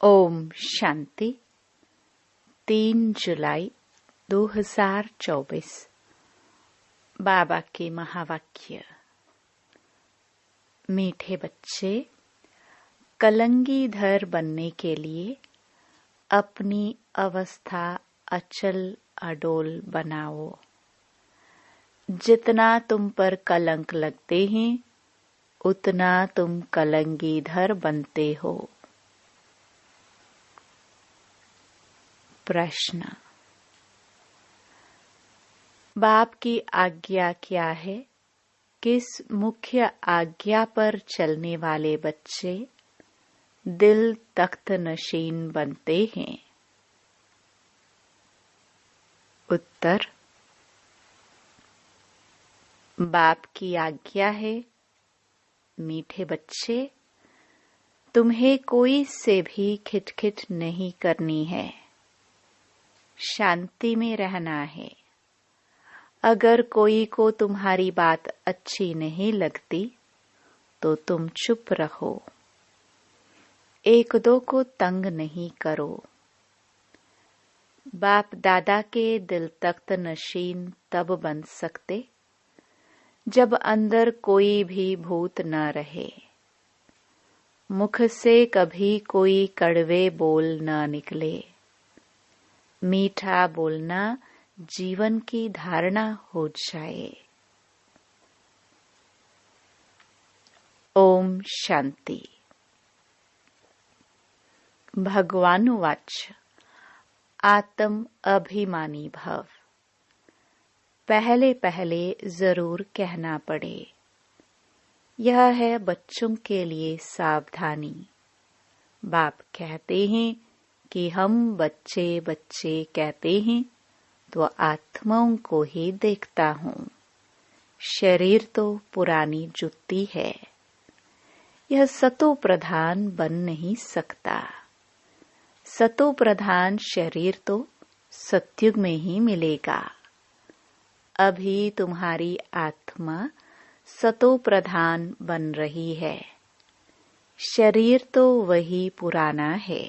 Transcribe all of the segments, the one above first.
ओम शांति। 3 जुलाई 2024। बाबा के महावाक्य। मीठे बच्चे, कलंगीधर बनने के लिए अपनी अवस्था अचल अडोल बनाओ। जितना तुम पर कलंक लगते हैं उतना तुम कलंगीधर बनते हो। प्रश्न। बाप की आज्ञा क्या है? किस मुख्य आज्ञा पर चलने वाले बच्चे दिल तख्त नशीन बनते हैं? उत्तर। बाप की आज्ञा है, मीठे बच्चे, तुम्हें कोई से भी खिटखिट नहीं करनी है, शांति में रहना है। अगर कोई को तुम्हारी बात अच्छी नहीं लगती तो तुम चुप रहो, एक दो को तंग नहीं करो। बाप दादा के दिल तख्त नशीन तब बन सकते जब अंदर कोई भी भूत न रहे, मुख से कभी कोई कड़वे बोल न निकले। मीठा बोलना जीवन की धारणा हो जाए। ओम शांति। भगवान वाच। आत्म अभिमानी भव। पहले पहले जरूर कहना पड़े। यह है बच्चों के लिए सावधानी। बाप कहते हैं कि हम बच्चे बच्चे कहते हैं तो आत्माओं को ही देखता हूँ। शरीर तो पुरानी जुत्ती है, यह सतो प्रधान बन नहीं सकता। सतो प्रधान शरीर तो सतयुग में ही मिलेगा। अभी तुम्हारी आत्मा सतो प्रधान बन रही है, शरीर तो वही पुराना है।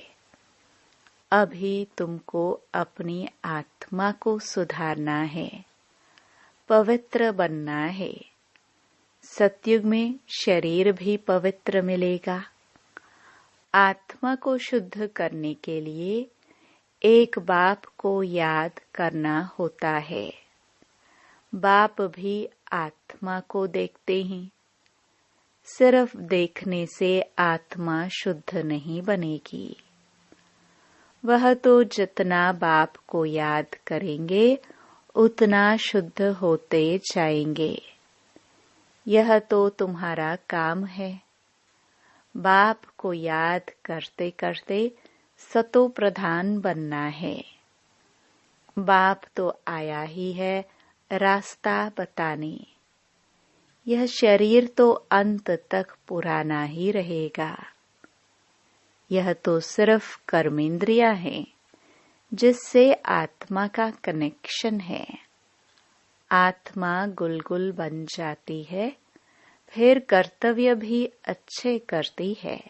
अभी तुमको अपनी आत्मा को सुधारना है, पवित्र बनना है। सतयुग में शरीर भी पवित्र मिलेगा। आत्मा को शुद्ध करने के लिए एक बाप को याद करना होता है। बाप भी आत्मा को देखते हैं। सिर्फ देखने से आत्मा शुद्ध नहीं बनेगी। वह तो जितना बाप को याद करेंगे उतना शुद्ध होते जाएंगे। यह तो तुम्हारा काम है। बाप को याद करते करते सतो प्रधान बनना है। बाप तो आया ही है रास्ता बताने। यह शरीर तो अंत तक पुराना ही रहेगा। यह तो सिर्फ कर्मेंद्रियां हैं जिससे आत्मा का कनेक्शन है। आत्मा गुलगुल बन जाती है, फिर कर्तव्य भी अच्छे करती है।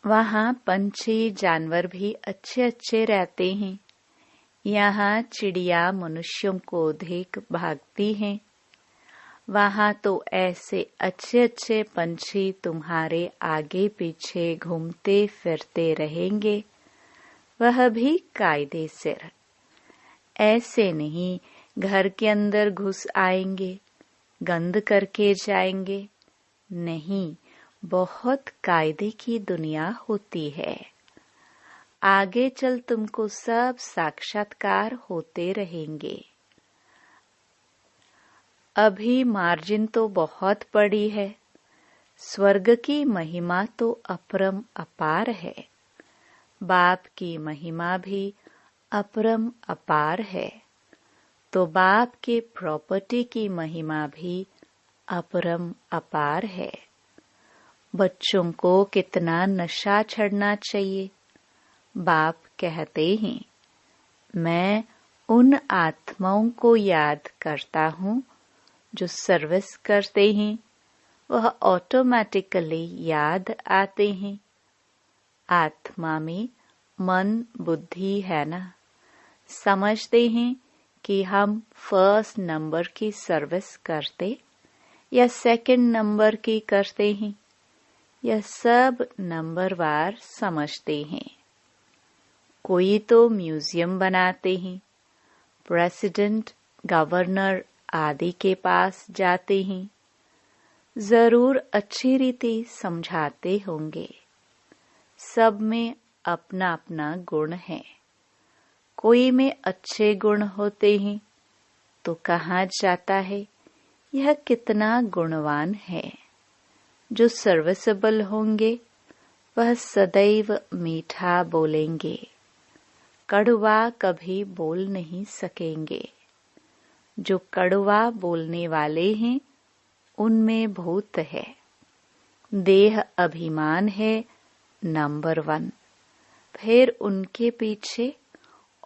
वहाँ पंछी जानवर भी अच्छे अच्छे रहते हैं। यहाँ चिड़िया मनुष्यों को देख भागती हैं। वहाँ तो ऐसे अच्छे अच्छे पंछी तुम्हारे आगे पीछे घूमते फिरते रहेंगे, वह भी कायदे से। ऐसे नहीं घर के अंदर घुस आएंगे, गंद करके जाएंगे। नहीं, बहुत कायदे की दुनिया होती है। आगे चल तुमको सब साक्षात्कार होते रहेंगे। अभी मार्जिन तो बहुत बड़ी है। स्वर्ग की महिमा तो अपरम अपार है। बाप की महिमा भी अपरम अपार है। तो बाप के प्रॉपर्टी की महिमा भी अपरम अपार है। बच्चों को कितना नशा चढ़ना चाहिए। बाप कहते हैं, मैं उन आत्माओं को याद करता हूँ जो सर्विस करते हैं, वह ऑटोमेटिकली याद आते हैं। आत्मा में मन बुद्धि है ना, समझते हैं कि हम फर्स्ट नंबर की सर्विस करते या सेकंड नंबर की करते हैं, यह सब नंबरवार समझते हैं। कोई तो म्यूजियम बनाते हैं, प्रेसिडेंट, गवर्नर आदि के पास जाते हैं, जरूर अच्छी रीति समझाते होंगे। सब में अपना अपना गुण है। कोई में अच्छे गुण होते हैं तो कहा जाता है यह कितना गुणवान है। जो सर्विसेबल होंगे वह सदैव मीठा बोलेंगे, कड़वा कभी बोल नहीं सकेंगे। जो कड़वा बोलने वाले हैं उनमें भूत है, देह अभिमान है नंबर 1, फिर उनके पीछे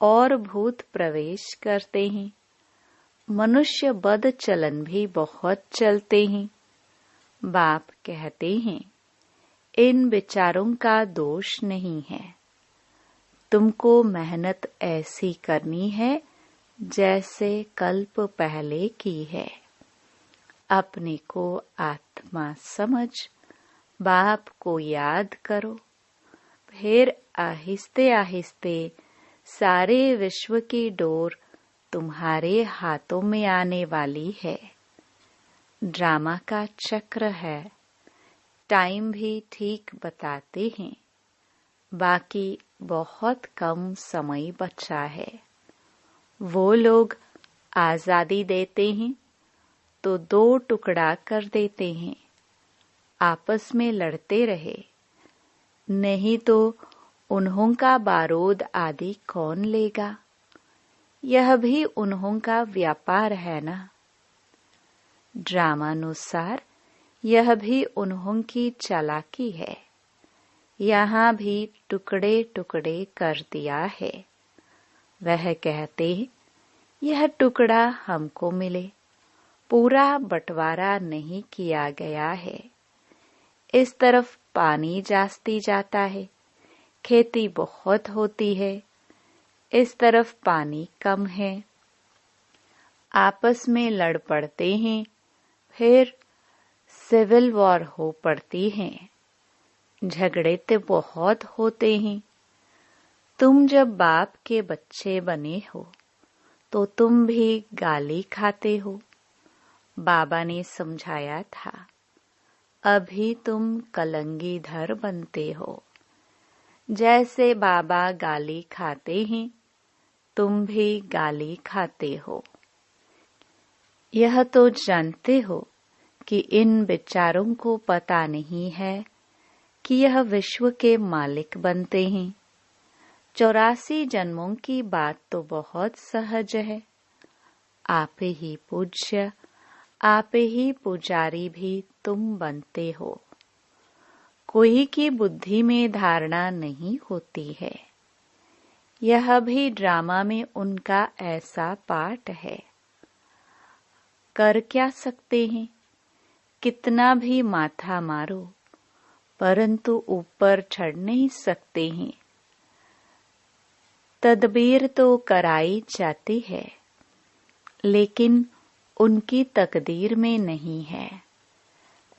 और भूत प्रवेश करते हैं। मनुष्य बद चलन भी बहुत चलते हैं। बाप कहते हैं इन विचारों का दोष नहीं है, तुमको मेहनत ऐसी करनी है जैसे कल्प पहले की है। अपने को आत्मा समझ बाप को याद करो, फिर आहिस्ते आहिस्ते सारे विश्व की डोर तुम्हारे हाथों में आने वाली है। ड्रामा का चक्र है, टाइम भी ठीक बताते हैं, बाकी बहुत कम समय बचा है। वो लोग आजादी देते हैं तो 2 टुकड़ा कर देते हैं, आपस में लड़ते रहे, नहीं तो उन्हों का बारूद आदि कौन लेगा। यह भी उन्हों का व्यापार है ना। ड्रामानुसार यह भी उन्हों की चालाकी है। यहाँ भी टुकड़े टुकड़े कर दिया है। वह कहते यह टुकड़ा हमको मिले, पूरा बंटवारा नहीं किया गया है। इस तरफ पानी जास्ती जाता है, खेती बहुत होती है, इस तरफ पानी कम है। आपस में लड़ पड़ते हैं, फिर सिविल वॉर हो पड़ती है। झगड़े तो बहुत होते हैं। तुम जब बाप के बच्चे बने हो तो तुम भी गाली खाते हो। बाबा ने समझाया था, अभी तुम कलंगीधर बनते हो। जैसे बाबा गाली खाते हैं, तुम भी गाली खाते हो। यह तो जानते हो कि इन विचारों को पता नहीं है कि यह विश्व के मालिक बनते हैं। 84 जन्मों की बात तो बहुत सहज है। आप ही पूज्य, आप ही पुजारी भी तुम बनते हो। कोई की बुद्धि में धारणा नहीं होती है। यह भी ड्रामा में उनका ऐसा पार्ट है। कर क्या सकते हैं, कितना भी माथा मारो, परंतु ऊपर चढ़ नहीं सकते हैं। तदबीर तो कराई जाती है, लेकिन उनकी तकदीर में नहीं है।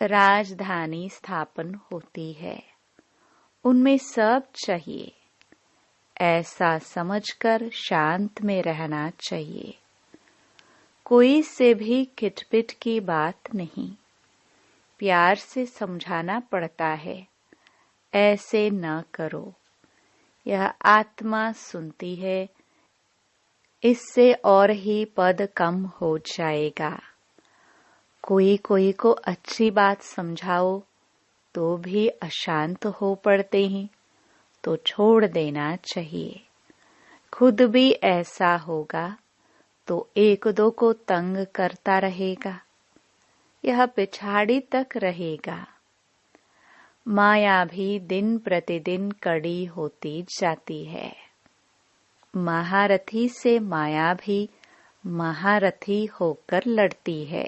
राजधानी स्थापन होती है, उनमें सब चाहिए। ऐसा समझकर शांत में रहना चाहिए। कोई से भी खिटपिट की बात नहीं, प्यार से समझाना पड़ता है, ऐसे न करो। यह आत्मा सुनती है, इससे और ही पद कम हो जाएगा। कोई कोई को अच्छी बात समझाओ तो भी अशांत हो पड़ते हैं, तो छोड़ देना चाहिए। खुद भी ऐसा होगा तो 1-2 को तंग करता रहेगा, यह पिछाड़ी तक रहेगा। माया भी दिन प्रतिदिन कड़ी होती जाती है। महारथी से माया भी महारथी होकर लड़ती है।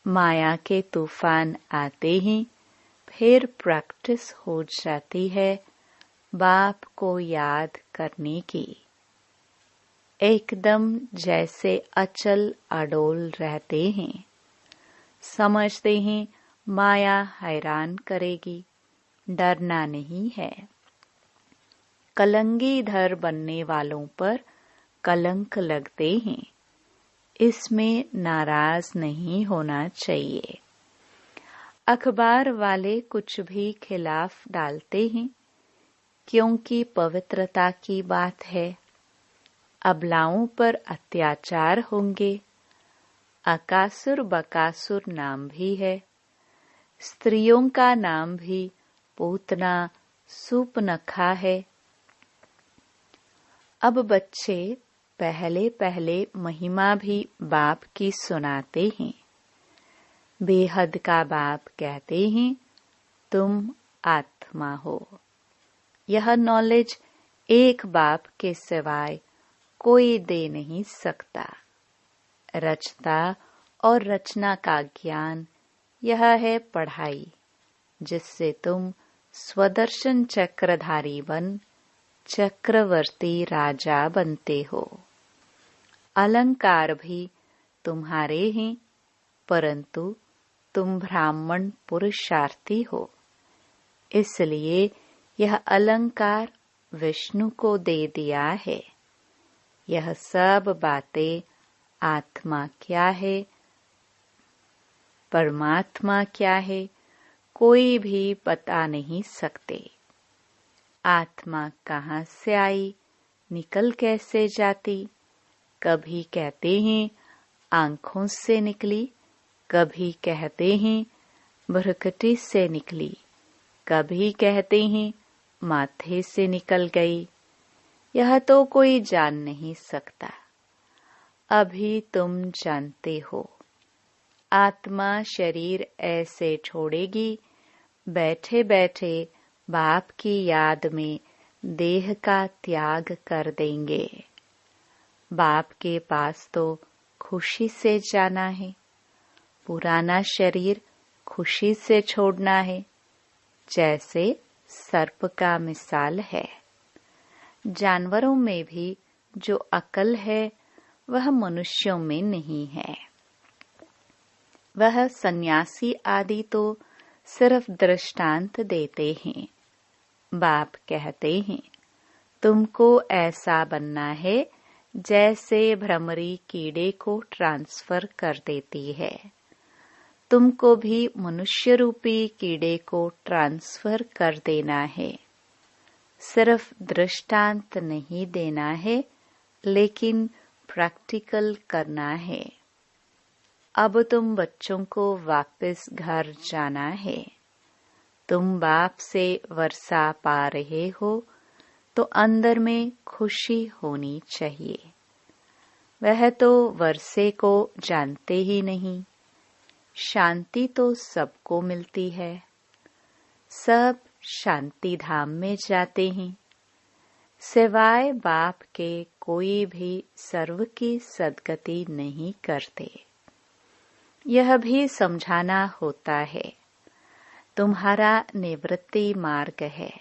माया के तूफान आते ही फिर प्रैक्टिस हो जाती है बाप को याद करने की, एकदम जैसे अचल अडोल रहते हैं। समझते हैं माया हैरान करेगी, डरना नहीं है। कलंगीधर बनने वालों पर कलंक लगते हैं, इसमें नाराज नहीं होना चाहिए। अखबार वाले कुछ भी खिलाफ डालते हैं, क्योंकि पवित्रता की बात है। अबलाओं पर अत्याचार होंगे। अकासुर बकासुर नाम भी है। स्त्रियों का नाम भी पूतना सूपनखा है। अब बच्चे पहले पहले महिमा भी बाप की सुनाते हैं। बेहद का बाप कहते हैं, तुम आत्मा हो। यह नॉलेज एक बाप के सिवाय कोई दे नहीं सकता। रचता और रचना का ज्ञान यह है पढ़ाई, जिससे तुम स्वदर्शन चक्रधारी बन चक्रवर्ती राजा बनते हो। अलंकार भी तुम्हारे हैं, परंतु तुम ब्राह्मण पुरुषार्थी हो, इसलिए यह अलंकार विष्णु को दे दिया है। यह सब बातें आत्मा क्या है, परमात्मा क्या है, कोई भी बता नहीं सकते। आत्मा कहाँ से आई, निकल कैसे जाती? कभी कहते हैं आंखों से निकली, कभी कहते हैं भ्रुकुटी से निकली, कभी कहते हैं माथे से निकल गई। यह तो कोई जान नहीं सकता। अभी तुम जानते हो। आत्मा शरीर ऐसे छोड़ेगी, बैठे बैठे बाप की याद में देह का त्याग कर देंगे। बाप के पास तो खुशी से जाना है, पुराना शरीर खुशी से छोड़ना है। जैसे सर्प का मिसाल है। जानवरों में भी जो अकल है वह मनुष्यों में नहीं है। वह सन्यासी आदि तो सिर्फ दृष्टांत देते हैं। बाप कहते हैं, तुमको ऐसा बनना है जैसे भ्रमरी कीड़े को ट्रांसफर कर देती है। तुमको भी मनुष्य रूपी कीड़े को ट्रांसफर कर देना है। सिर्फ दृष्टांत नहीं देना है, लेकिन प्रैक्टिकल करना है। अब तुम बच्चों को वापस घर जाना है। तुम बाप से वर्षा पा रहे हो तो अंदर में खुशी होनी चाहिए। वह तो वर्षे को जानते ही नहीं। शांति तो सबको मिलती है। सब शांति धाम में जाते हैं। सिवाय बाप के कोई भी सर्व की सद्गति नहीं करते। यह भी समझाना होता है। तुम्हारा निवृत्ति मार्ग है।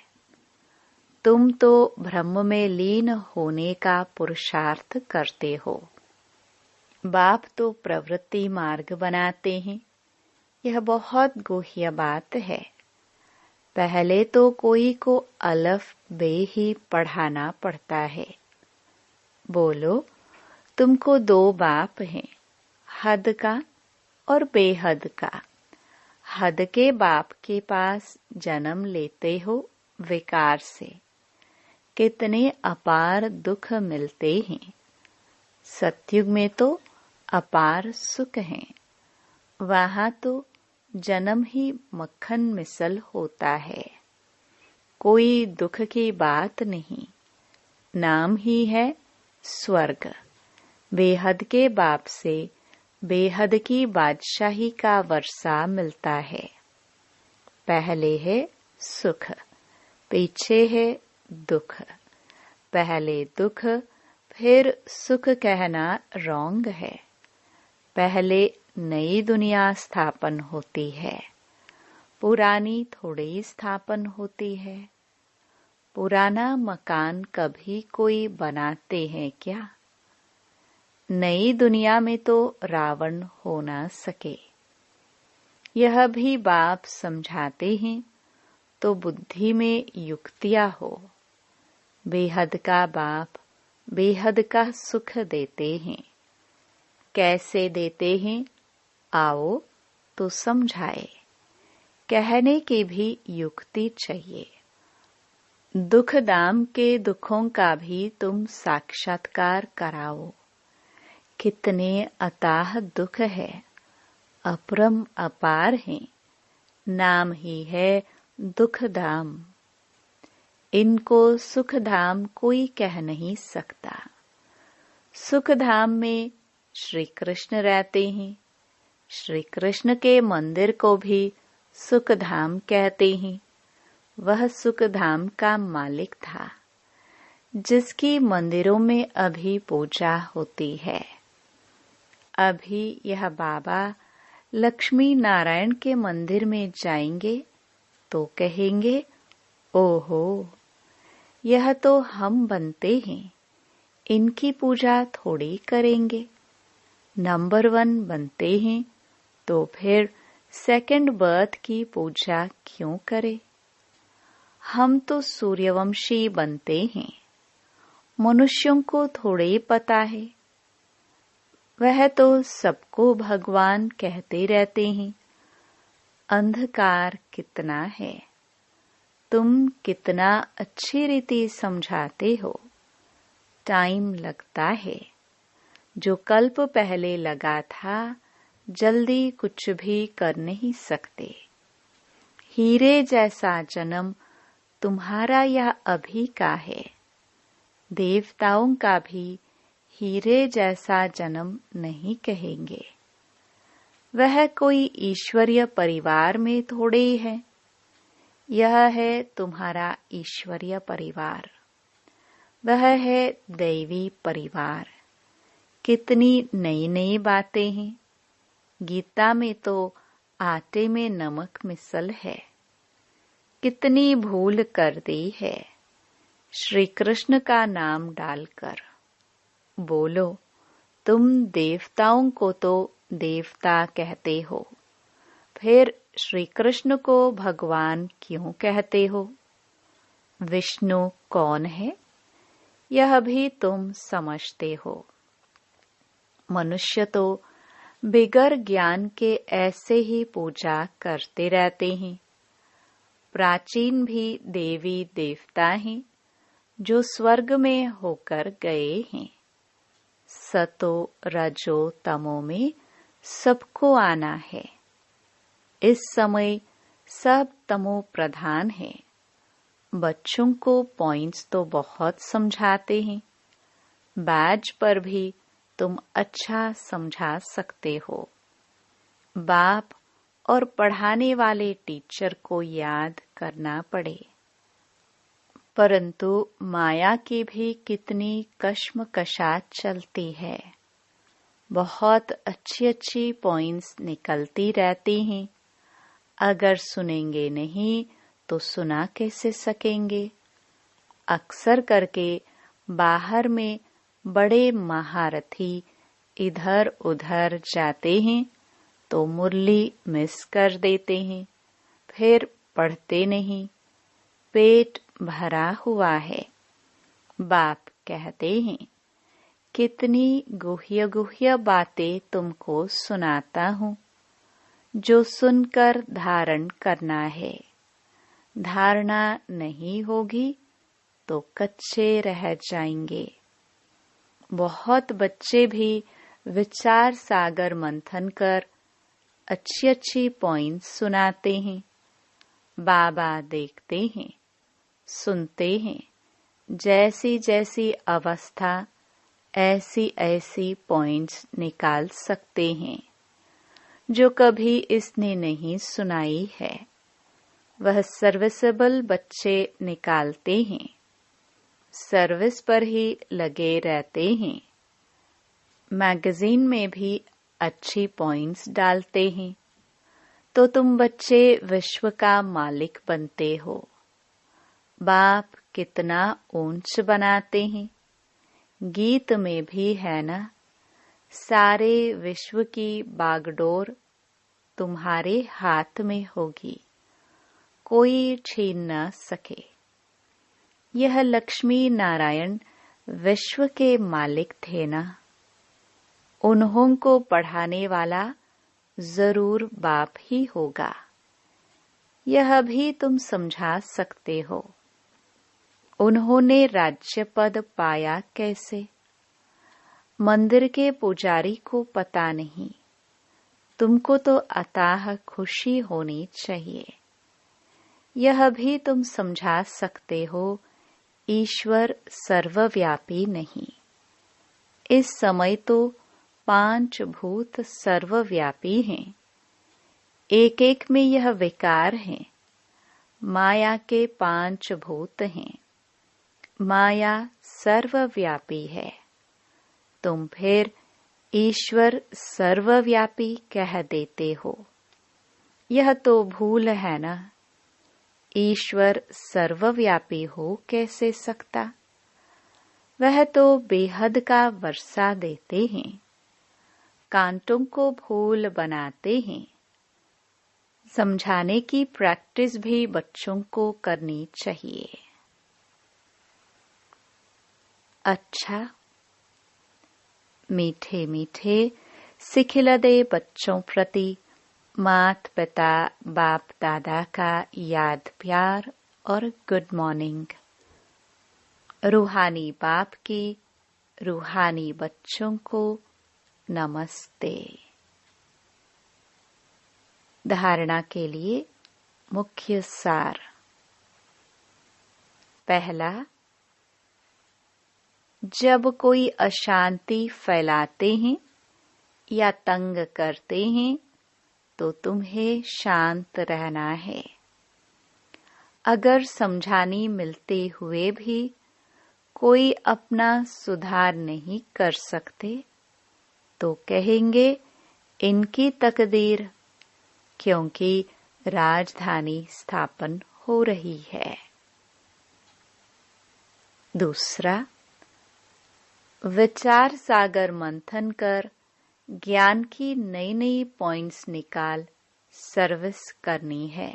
तुम तो ब्रह्म में लीन होने का पुरुषार्थ करते हो। बाप तो प्रवृत्ति मार्ग बनाते हैं। यह बहुत गुह्य बात है। पहले तो कोई को अलफ बे ही पढ़ाना पड़ता है। बोलो, तुमको दो बाप हैं, हद का और बेहद का। हद के बाप के पास जन्म लेते हो विकार से। कितने अपार दुख मिलते हैं। सतयुग में तो अपार सुख हैं। वहाँ तो जन्म ही मक्खन मिसल होता है। कोई दुख की बात नहीं। नाम ही है स्वर्ग। बेहद के बाप से बेहद की बादशाही का वर्षा मिलता है। पहले है सुख, पीछे है दुख। पहले दुख फिर सुख कहना रॉन्ग है। पहले नई दुनिया स्थापन होती है, पुरानी थोड़ी स्थापन होती है। पुराना मकान कभी कोई बनाते हैं क्या? नई दुनिया में तो रावण हो ना सके। यह भी बाप समझाते हैं तो बुद्धि में युक्तियां हो। बेहद का बाप बेहद का सुख देते हैं। कैसे देते हैं आओ तो समझाए। कहने की भी युक्ति चाहिए। दुख दाम के दुखों का भी तुम साक्षात्कार कराओ। कितने अताह दुख है, अपरम अपार हैं। नाम ही है दुख धाम। इनको सुख धाम कोई कह नहीं सकता। सुख धाम में श्री कृष्ण रहते हैं। श्री कृष्ण के मंदिर को भी सुख धाम कहते हैं। वह सुख धाम का मालिक था, जिसकी मंदिरों में अभी पूजा होती है। अभी यह बाबा लक्ष्मी नारायण के मंदिर में जाएंगे तो कहेंगे, ओहो, यह तो हम बनते हैं, इनकी पूजा थोड़ी करेंगे। नंबर 1 बनते हैं तो फिर सेकंड बर्थ की पूजा क्यों करें? हम तो सूर्यवंशी बनते हैं। मनुष्यों को थोड़े पता है। वह तो सबको भगवान कहते रहते हैं। अंधकार कितना है, तुम कितना अच्छी रीति समझाते हो। टाइम लगता है। जो कल्प पहले लगा था, जल्दी कुछ भी कर नहीं सकते। हीरे जैसा जन्म तुम्हारा यह अभी का है। देवताओं का भी हीरे जैसा जन्म नहीं कहेंगे। वह कोई ईश्वरीय परिवार में थोड़े ही है। यह है तुम्हारा ईश्वरीय परिवार। वह है दैवी परिवार। कितनी नई नई बातें हैं। गीता में तो आटे में नमक मिसल है। कितनी भूल कर दी है श्री कृष्ण का नाम डालकर। बोलो, तुम देवताओं को तो देवता कहते हो, फिर श्री कृष्ण को भगवान क्यों कहते हो? विष्णु कौन है, यह भी तुम समझते हो। मनुष्य तो बिगर ज्ञान के ऐसे ही पूजा करते रहते हैं। प्राचीन भी देवी देवता हैं जो स्वर्ग में होकर गए हैं। सतो रजो तमो में सबको आना है। इस समय सब तमो प्रधान है। बच्चों को पॉइंट्स तो बहुत समझाते हैं। बैज पर भी तुम अच्छा समझा सकते हो। बाप और पढ़ाने वाले टीचर को याद करना पड़े। परंतु माया की भी कितनी कश्मकशात चलती है। बहुत अच्छी अच्छी पॉइंट्स निकलती रहती हैं। अगर सुनेंगे नहीं तो सुना कैसे सकेंगे? अक्सर करके बाहर में बड़े महारथी इधर उधर जाते हैं तो मुरली मिस कर देते हैं, फिर पढ़ते नहीं। पेट भरा हुआ है। बाप कहते हैं, कितनी गुह्य गुह्य बातें तुमको सुनाता हूँ, जो सुनकर धारण करना है। धारणा नहीं होगी तो कच्चे रह जाएंगे। बहुत बच्चे भी विचार सागर मंथन कर अच्छी अच्छी पॉइंट्स सुनाते हैं। बाबा देखते हैं, सुनते हैं। जैसी जैसी अवस्था ऐसी ऐसी पॉइंट्स निकाल सकते हैं जो कभी इसने नहीं सुनाई है। वह सर्विसेबल बच्चे निकालते हैं। सर्विस पर ही लगे रहते हैं। मैगजीन में भी अच्छी पॉइंट्स डालते हैं तो तुम बच्चे विश्व का मालिक बनते हो। बाप कितना ऊंच बनाते हैं। गीत में भी है ना, सारे विश्व की बागडोर तुम्हारे हाथ में होगी, कोई छीन न सके। यह लक्ष्मी नारायण विश्व के मालिक थे ना, उन्हों को पढ़ाने वाला जरूर बाप ही होगा। यह भी तुम समझा सकते हो। उन्होंने राज्य पद पाया कैसे? मंदिर के पुजारी को पता नहीं, तुमको तो अताह खुशी होनी चाहिए। यह भी तुम समझा सकते हो, ईश्वर सर्वव्यापी नहीं। इस समय तो 5 भूत सर्वव्यापी हैं। एक एक में यह विकार है। माया के 5 भूत हैं। माया सर्वव्यापी है। तुम फिर ईश्वर सर्वव्यापी कह देते हो। यह तो भूल है ना। ईश्वर सर्वव्यापी हो कैसे सकता? वह तो बेहद का वर्षा देते हैं, कांटों को फूल बनाते हैं। समझाने की प्रैक्टिस भी बच्चों को करनी चाहिए। अच्छा, मीठे मीठे सिखिलदे बच्चों प्रति मात पिता बाप दादा का याद प्यार और गुड मॉर्निंग। रूहानी बाप की रूहानी बच्चों को नमस्ते। धारणा के लिए मुख्य सार। पहला, जब कोई अशांति फैलाते हैं या तंग करते हैं तो तुम्हें शांत रहना है। अगर समझाने मिलते हुए भी कोई अपना सुधार नहीं कर सकते तो कहेंगे इनकी तकदीर, क्योंकि राजधानी स्थापन हो रही है। दूसरा, विचार सागर मंथन कर ज्ञान की नई नई पॉइंट्स निकाल सर्विस करनी है।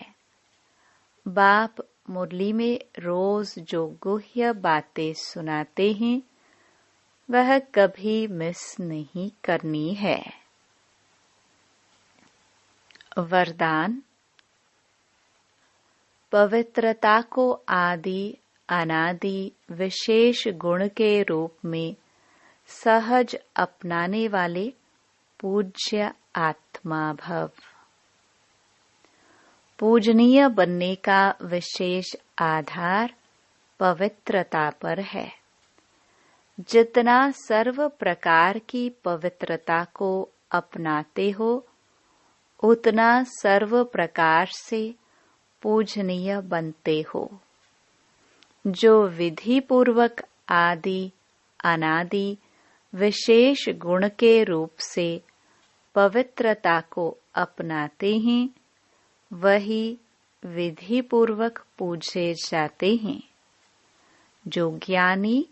बाप मुरली में रोज जो गुह्य बातें सुनाते हैं वह कभी मिस नहीं करनी है। वरदान, पवित्रता को आदि अनादि विशेष गुण के रूप में सहज अपनाने वाले पूज्य आत्मा भव। पूजनीय बनने का विशेष आधार पवित्रता पर है। जितना सर्व प्रकार की पवित्रता को अपनाते हो उतना सर्व प्रकार से पूजनीय बनते हो। जो विधि पूर्वक आदि अनादि विशेष गुण के रूप से पवित्रता को अपनाते हैं वही विधि पूर्वक पूजे जाते हैं। जो ज्ञानी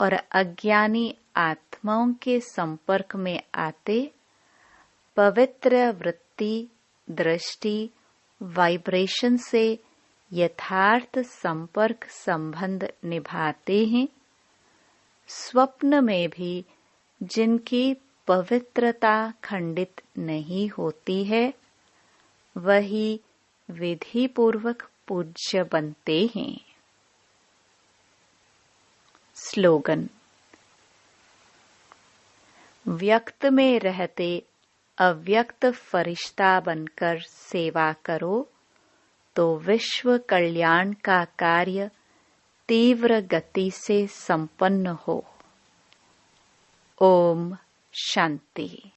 और अज्ञानी आत्माओं के संपर्क में आते पवित्र वृत्ति दृष्टि वाइब्रेशन से यथार्थ संपर्क संबंध निभाते हैं, स्वप्न में भी जिनकी पवित्रता खंडित नहीं होती है वही विधि पूर्वक पूज्य बनते हैं। स्लोगन, व्यक्त में रहते अव्यक्त फरिश्ता बनकर सेवा करो तो विश्व कल्याण का कार्य तीव्र गति से संपन्न हो। ओम शांति।